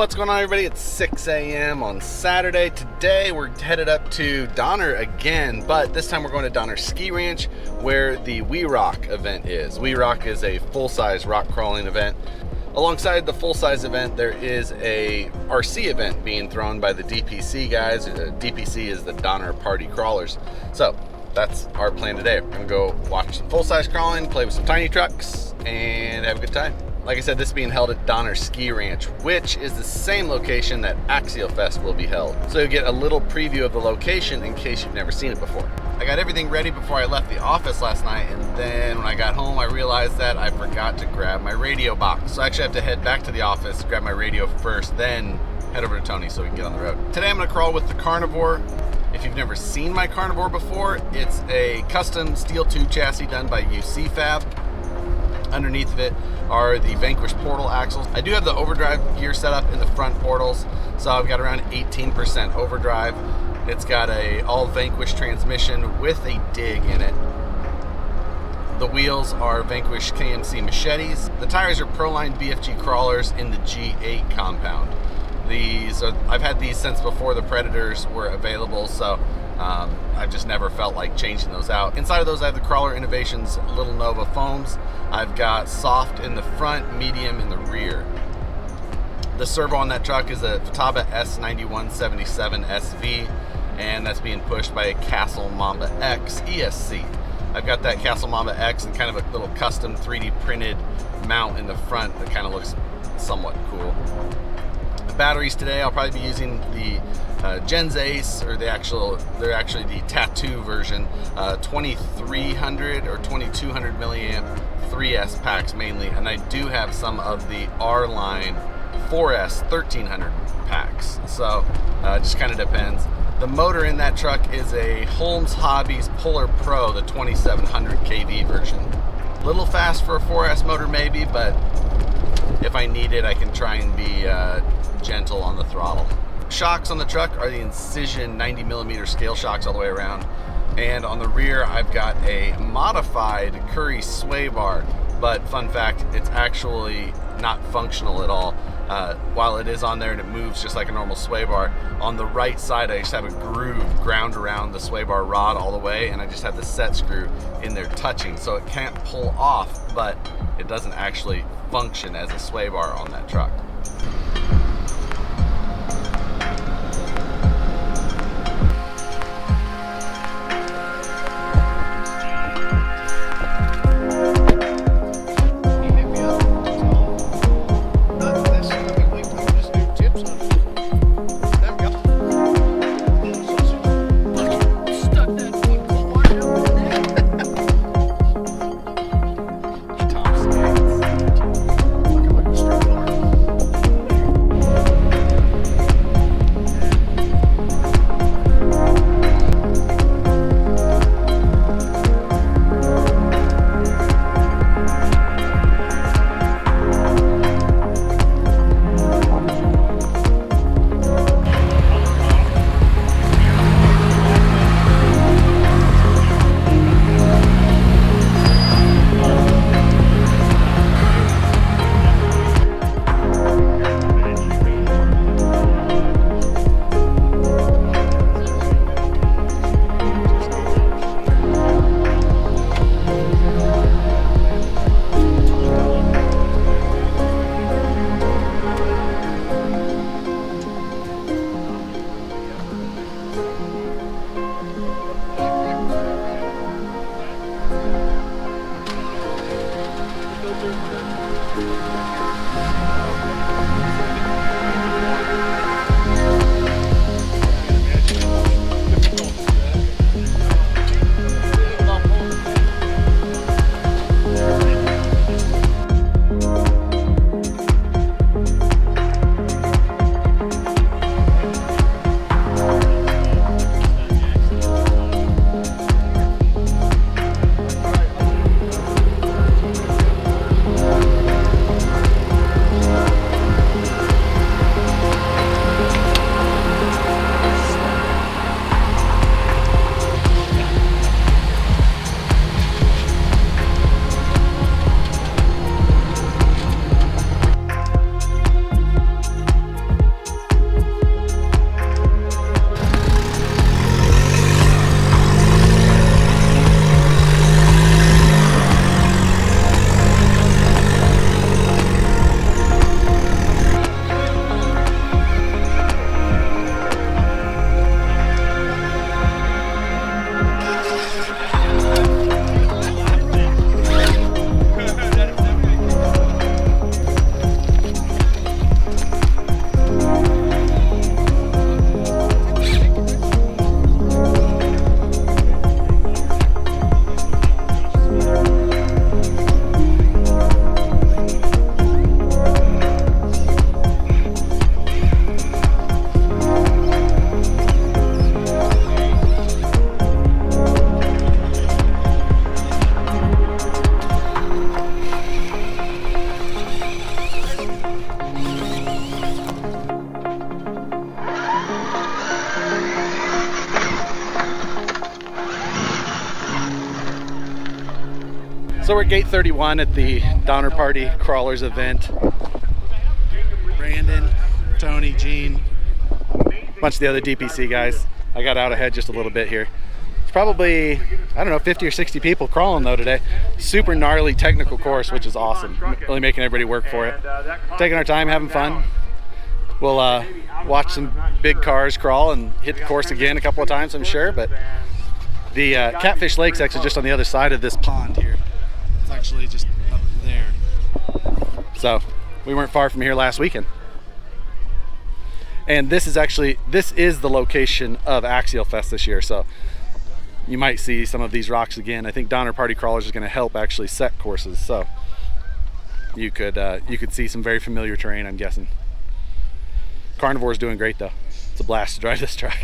What's going on, everybody? It's 6 a.m. on Saturday. Today we're headed up to Donner again, but this time we're going to Donner Ski Ranch where the WERock event is. WERock is a full-size rock crawling event. Alongside the full-size event, there is a RC event being thrown by the DPC guys. DPC is the Donner Party Crawlers. So that's our plan today. We're going to go watch some full-size crawling, play with some tiny trucks, and have a good time. Like I said, this is being held at Donner Ski Ranch, which is the same location that Pre-Axialfest will be held. So you'll get a little preview of the location in case you've never seen it before. I got everything ready before I left the office last night, and then when I got home, I realized that I forgot to grab my radio box. So I actually have to head back to the office, grab my radio first, then head over to Tony so we can get on the road. Today I'm gonna crawl with the Carnivore. If you've never seen my Carnivore before, it's a custom steel tube chassis done by ucfab. Underneath of it are the Vanquish portal axles. I do have the overdrive gear set up in the front portals, so I've got around 18% overdrive. It's got a all Vanquish transmission with a dig in it. The wheels are Vanquish KMC machetes. The tires are Proline BFG crawlers in the G8 compound. I've had these since before the Predators were available, so I've just never felt like changing those out. Inside of those, I have the Crawler Innovations Little Nova foams. I've got soft in the front, medium in the rear. The servo on that truck is a Futaba S9177 SV, and that's being pushed by a Castle Mamba X ESC. I've got that Castle Mamba X and kind of a little custom 3D printed mount in the front that kind of looks somewhat cool. The batteries today, I'll probably be using the Gens Ace, or they're actually the Tattoo version, 2300 or 2200 milliamp 3S packs mainly, and I do have some of the R-Line 4S 1300 packs, so just kind of depends. The motor in that truck is a Holmes Hobbies Puller Pro, the 2700 kV version. A little fast for a 4S motor maybe, but if I need it, I can try and be gentle on the throttle. Shocks on the truck are the Incision 90mm scale shocks all the way around, and on the rear I've got a modified Curry sway bar, but fun fact, it's actually not functional at all. While it is on there and it moves just like a normal sway bar, on the right side I just have a groove ground around the sway bar rod all the way, and I just have the set screw in there touching, so it can't pull off, but it doesn't actually function as a sway bar on that truck. So we're at gate 31 at the Donner Party Crawlers event. Brandon, Tony, Gene, a bunch of the other DPC guys. I got out ahead just a little bit here. It's probably, I don't know, 50 or 60 people crawling though today. Super gnarly technical course, which is awesome. Really making everybody work for it. Taking our time, having fun. We'll watch some big cars crawl and hit the course again a couple of times, I'm sure. But the Catfish Lake's actually just on the other side of this pond here. It's actually just up there. So we weren't far from here last weekend. And this is the location of Pre-Axialfest this year. So you might see some of these rocks again. I think Donner Party Crawlers is going to help actually set courses. So you could see some very familiar terrain, I'm guessing. Carnivore's doing great though. It's a blast to drive this truck.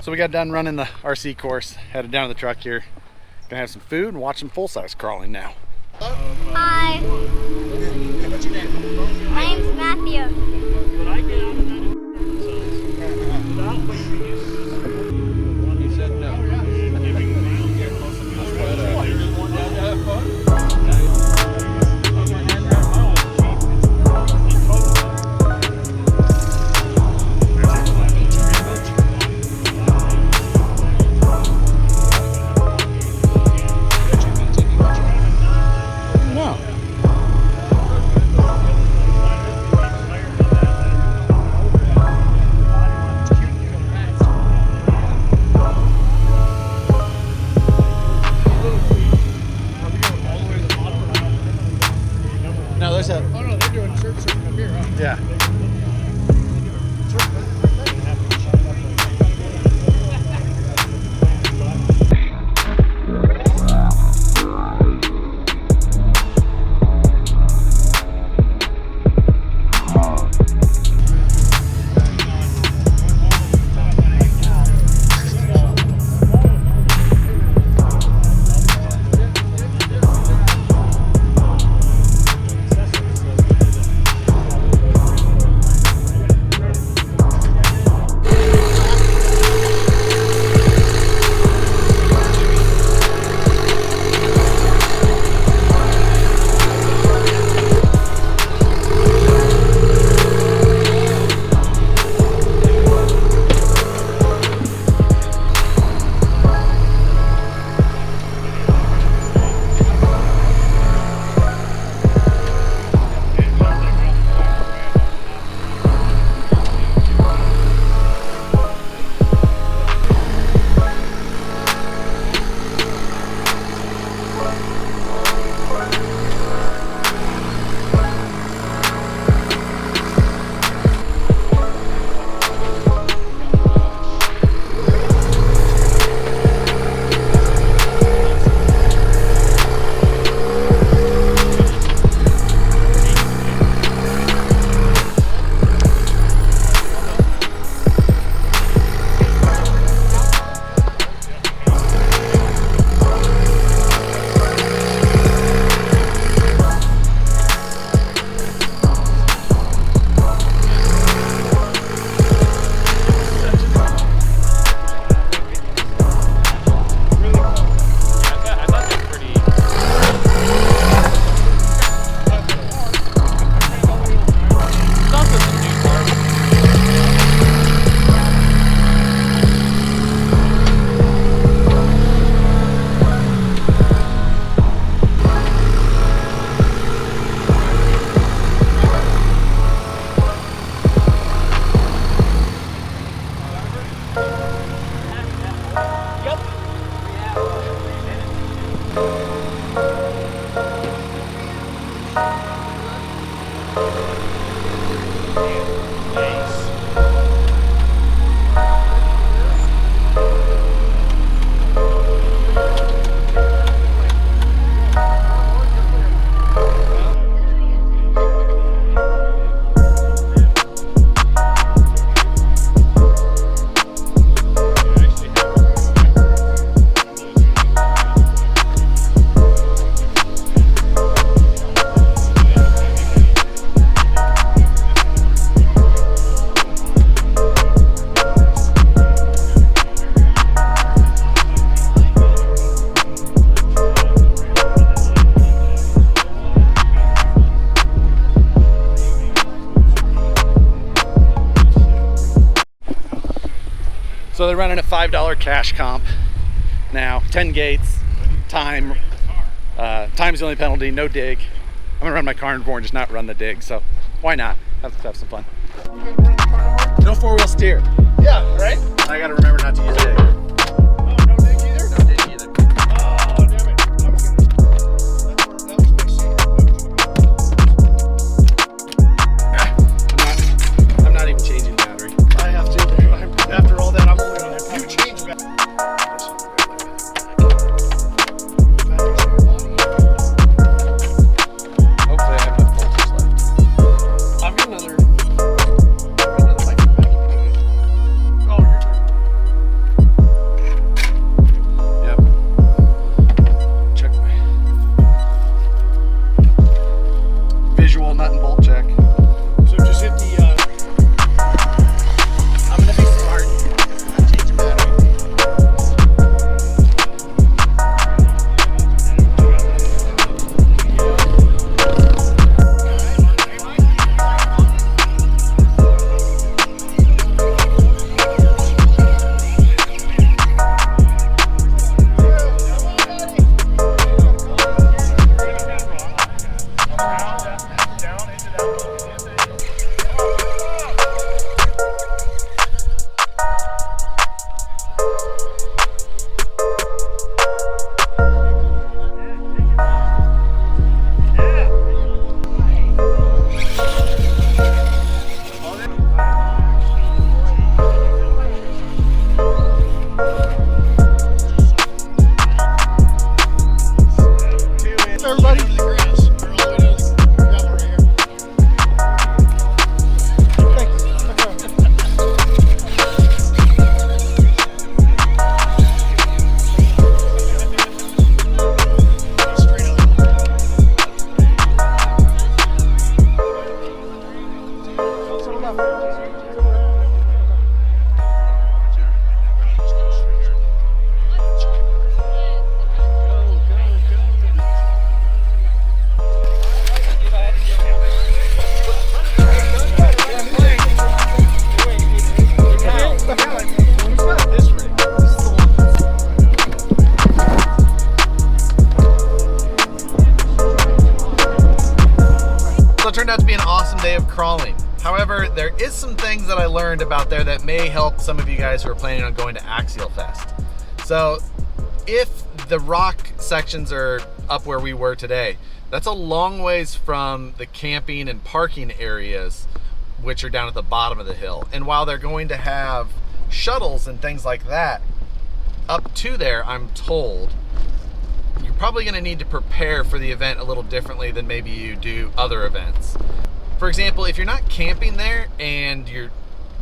So we got done running the RC course, headed down to the truck here. Gonna have some food and watch some full-size crawling now. Hi. What's your name? My name's Matthew. He said no. $5 cash comp now, 10 gates, time. Time's the only penalty, no dig. I'm gonna run my carnivore and just not run the dig, so why not? Have some fun. No four-wheel steer. Yeah, right? I gotta remember not to use dig. Oh, no dig either? No dig either. Oh, damn it. That was my secret. I'm not even changing the battery. I have to. After all that, I'm only going to have to change back. Hopefully I have enough voltage left. I've got another mic back. Oh, you're Yep. Check my visual nut and bolt check. So just hit the. I'm gonna be smart. Change the battery. Everybody. So it turned out to be an awesome day of crawling. However, there is some things that I learned about there that may help some of you guys who are planning on going to Axialfest. So if the rock sections are up where we were today, that's a long ways from the camping and parking areas, which are down at the bottom of the hill. And while they're going to have shuttles and things like that up to there, I'm told, you're probably going to need to prepare for the event a little differently than maybe you do other events. For example, if you're not camping there and you're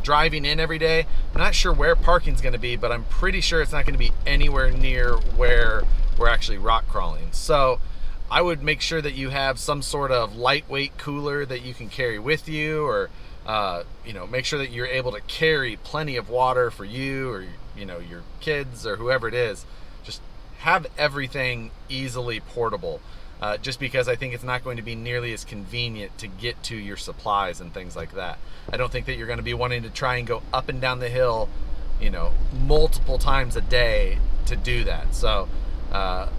driving in every day, I'm not sure where parking's going to be, but I'm pretty sure it's not going to be anywhere near where we're actually rock crawling. So I would make sure that you have some sort of lightweight cooler that you can carry with you, or make sure that you're able to carry plenty of water for you or your kids or whoever it is. Just have everything easily portable, just because I think it's not going to be nearly as convenient to get to your supplies and things like that. I don't think that you're going to be wanting to try and go up and down the hill, multiple times a day to do that. So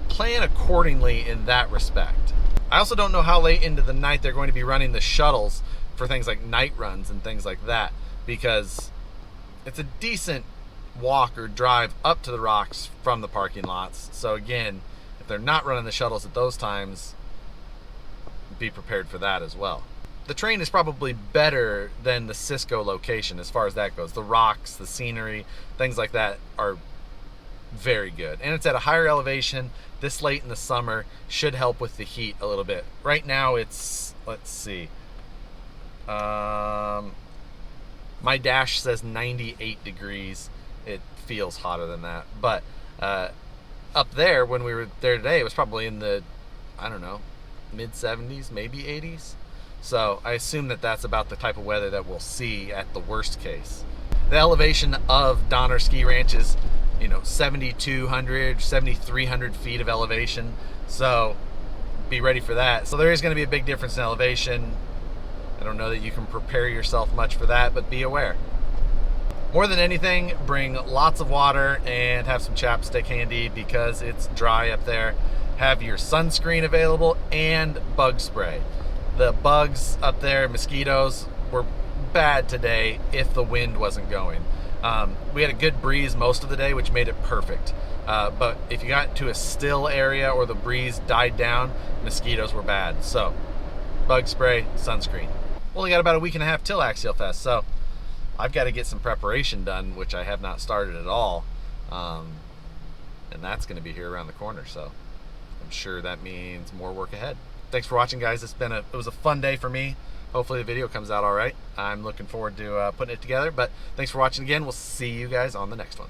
plan accordingly in that respect. I also don't know how late into the night they're going to be running the shuttles for things like night runs and things like that, because it's a decent walk or drive up to the rocks from the parking lots. So again, if they're not running the shuttles at those times, be prepared for that as well. The train is probably better than the Cisco location as far as that goes. The rocks, the scenery, things like that are very good. And it's at a higher elevation. This late in the summer should help with the heat a little bit. Right now it's, let's see, my dash says 98 degrees. It feels hotter than that. But up there, when we were there today, it was probably in the, I don't know, mid 70s, maybe 80s. So I assume that that's about the type of weather that we'll see at the worst case. The elevation of Donner Ski Ranch is, 7,200, 7,300 feet of elevation. So be ready for that. So there is going to be a big difference in elevation. I don't know that you can prepare yourself much for that, but be aware. More than anything, bring lots of water and have some chapstick handy because it's dry up there. Have your sunscreen available and bug spray. The bugs up there, mosquitoes, were bad today if the wind wasn't going. We had a good breeze most of the day, which made it perfect. But if you got to a still area or the breeze died down, mosquitoes were bad. So, bug spray, sunscreen. Only got about a week and a half till Axialfest, so I've got to get some preparation done, which I have not started at all. And that's going to be here around the corner, so I'm sure that means more work ahead. Thanks for watching, guys. It was a fun day for me. Hopefully the video comes out all right. I'm looking forward to putting it together, but thanks for watching again. We'll see you guys on the next one.